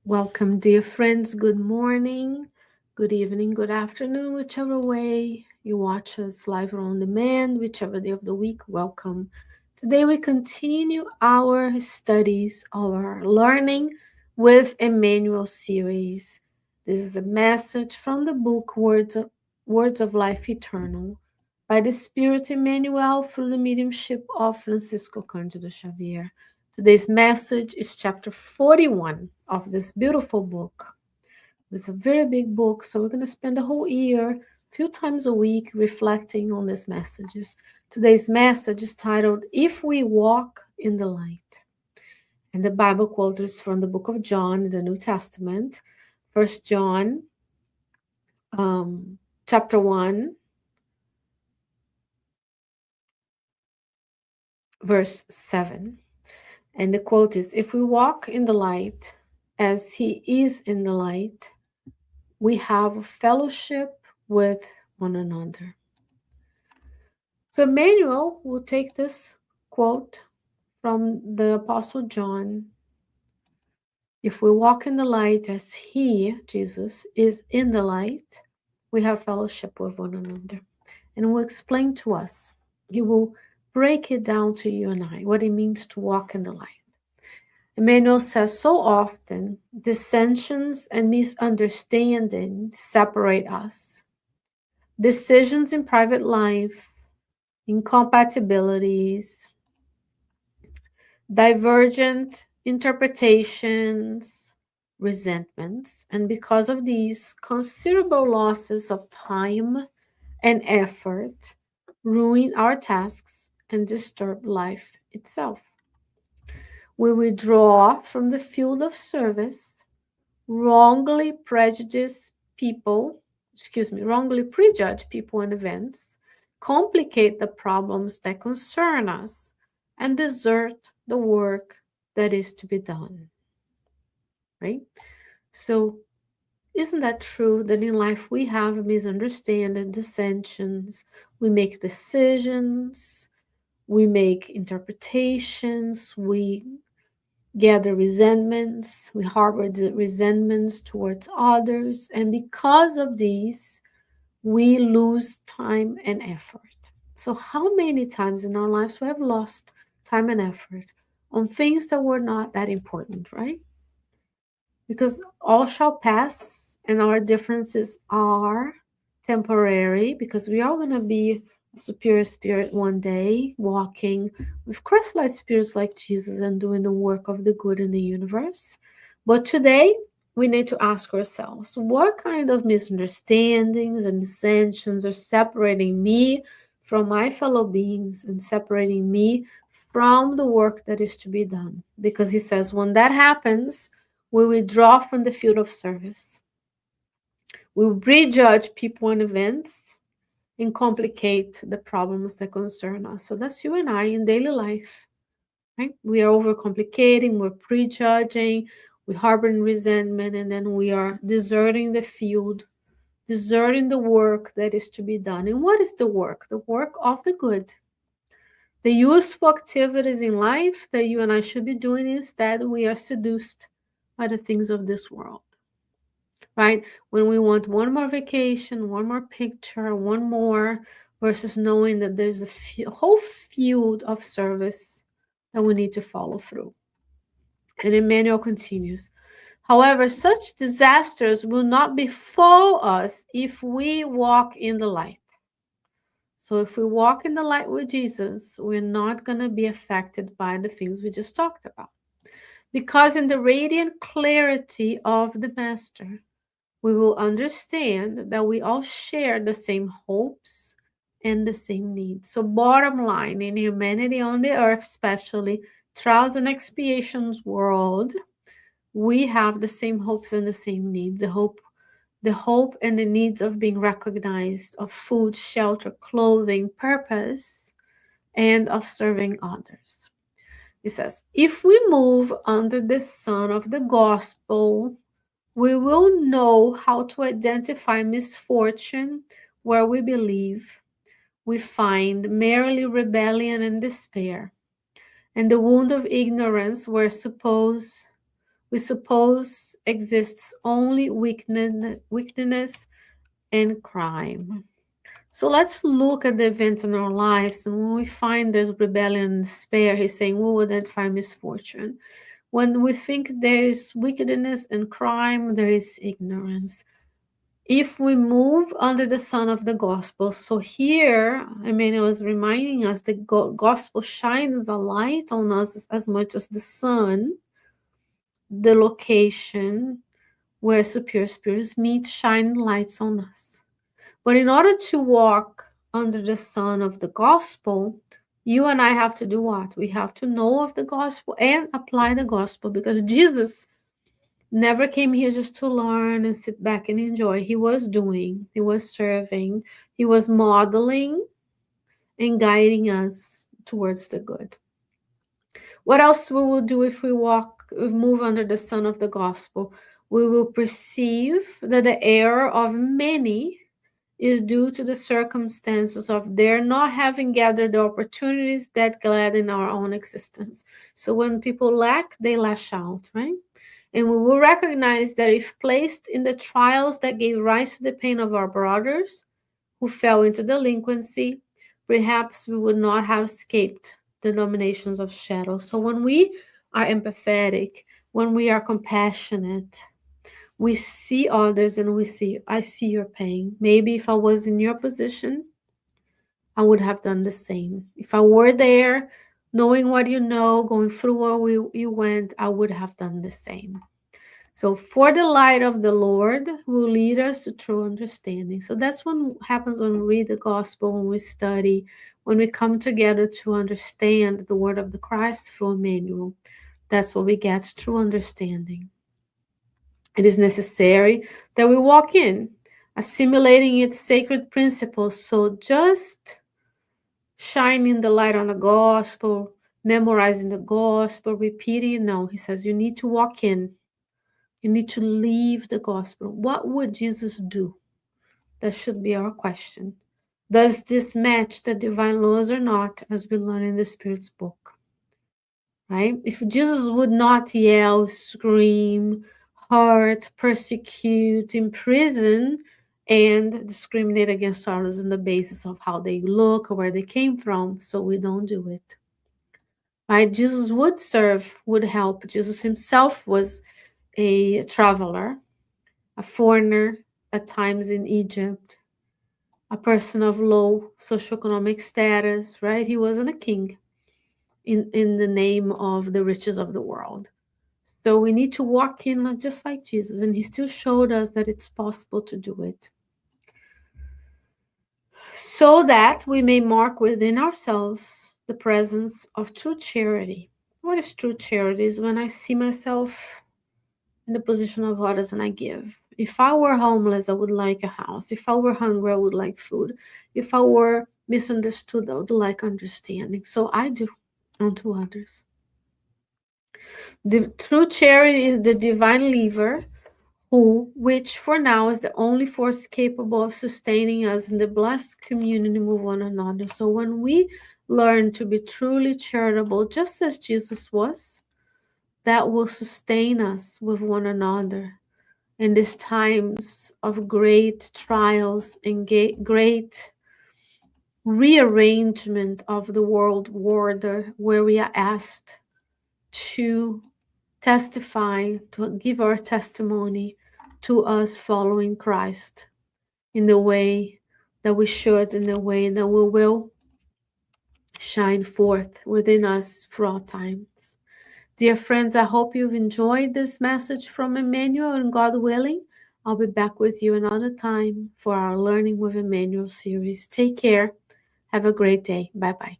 Welcome, dear friends. Good morning, good evening, good afternoon, whichever way you watch us live or on demand, whichever day of the week. Welcome. Today we continue our studies, our learning with Emmanuel series. This is a message from the book Words of Life Eternal by the Spirit Emmanuel through the mediumship of Francisco Candido Xavier. Today's message is chapter 41 of this beautiful book. It's a very big book, so we're going to spend a whole year, a few times a week, reflecting on these messages. Today's message is titled, If We Walk in the Light. And the Bible quote is from the book of John in the New Testament, 1 John chapter 1, verse 7. And the quote is, if we walk in the light as he is in the light, we have a fellowship with one another. So Emmanuel will take this quote from the Apostle John. If we walk in the light as he, Jesus, is in the light, we have fellowship with one another. And will explain to us, he will break it down to you and I, what it means to walk in the light. Emmanuel says so often, dissensions and misunderstandings separate us. Decisions in private life, incompatibilities, divergent interpretations, resentments, and because of these, considerable losses of time and effort ruin our tasks and disturb life itself. We withdraw from the field of service, wrongly prejudge people and events, complicate the problems that concern us, and desert the work that is to be done. Right? So, isn't that true that in life we have misunderstandings, dissensions, we make decisions, we make interpretations, we gather resentments, we harbor resentments towards others, and because of these, we lose time and effort. So, how many times in our lives we have lost time and effort on things that were not that important, right? Because all shall pass, and our differences are temporary, because we are going to be a superior spirit one day, walking with Christ-like spirits like Jesus and doing the work of the good in the universe. But today, we need to ask ourselves, what kind of misunderstandings and dissensions are separating me from my fellow beings and separating me from the work that is to be done? Because he says, when that happens, we withdraw from the field of service. We prejudge people and events and complicate the problems that concern us. So that's you and I in daily life. Right? We are overcomplicating, we're prejudging, we're harboring resentment, and then we are deserting the field, deserting the work that is to be done. And what is the work? The work of the good. The useful activities in life that you and I should be doing. Instead, we are seduced by the things of this world. Right? When we want one more vacation, one more picture, one more, versus knowing that there's a whole field of service that we need to follow through. And Emmanuel continues, however, such disasters will not befall us if we walk in the light. So if we walk in the light with Jesus, we're not going to be affected by the things we just talked about. Because in the radiant clarity of the Master, we will understand that we all share the same hopes and the same needs. So bottom line, in humanity on the earth, especially trials and expiations world, we have the same hopes and the same needs. The hope and the needs of being recognized, of food, shelter, clothing, purpose, and of serving others. It says, if we move under the sun of the gospel, we will know how to identify misfortune where we believe we find merely rebellion and despair, and the wound of ignorance where we suppose exists only weakness and crime. So let's look at the events in our lives, and when we find there's rebellion and despair, he's saying we will identify misfortune. When we think there is wickedness and crime, there is ignorance. If we move under the sun of the gospel, so here Emmanuel is reminding us the gospel shines a light on us as much as the sun, the location where superior spirits meet, shine lights on us. But in order to walk under the sun of the gospel, you and I have to do what? We have to know of the gospel and apply the gospel, because Jesus never came here just to learn and sit back and enjoy. He was doing, he was serving, he was modeling and guiding us towards the good. What else we will do if we move under the sun of the gospel? We will perceive that the error of many is due to the circumstances of their not having gathered the opportunities that gladden our own existence. So when people lack, they lash out, right? And we will recognize that if placed in the trials that gave rise to the pain of our brothers who fell into delinquency, perhaps we would not have escaped the dominations of shadow. So when we are empathetic, when we are compassionate, we see others and I see your pain. Maybe if I was in your position, I would have done the same. If I were there, knowing what you know, going through what you went, I would have done the same. So for the light of the Lord will lead us to true understanding. So that's what happens when we read the gospel, when we study, when we come together to understand the word of the Christ through Emmanuel. That's what we get, true understanding. It is necessary that we walk in, assimilating its sacred principles. So just shining the light on the gospel, memorizing the gospel, repeating, no, he says you need to walk in. You need to leave the gospel. What would Jesus do? That should be our question. Does this match the divine laws or not, as we learn in the Spirit's book? Right? If Jesus would not yell, scream, hurt, persecute, imprison, and discriminate against others on the basis of how they look or where they came from, so we don't do it. Right? Jesus would serve, would help. Jesus himself was a traveler, a foreigner at times in Egypt, a person of low socioeconomic status, right? He wasn't a king in the name of the riches of the world. So we need to walk in just like Jesus, and he still showed us that it's possible to do it. So that we may mark within ourselves the presence of true charity. What is true charity? Is when I see myself in the position of others and I give. If I were homeless, I would like a house. If I were hungry, I would like food. If I were misunderstood, I would like understanding. So I do unto others. The true charity is the divine lever, which for now is the only force capable of sustaining us in the blessed community with one another. So when we learn to be truly charitable, just as Jesus was, that will sustain us with one another in these times of great trials and great rearrangement of the world order, where we are asked to testify, to give our testimony to us following Christ in the way that we should, in the way that we will shine forth within us for all times. Dear friends, I hope you've enjoyed this message from Emmanuel, and God willing, I'll be back with you another time for our Learning with Emmanuel series. Take care. Have a great day. Bye-bye.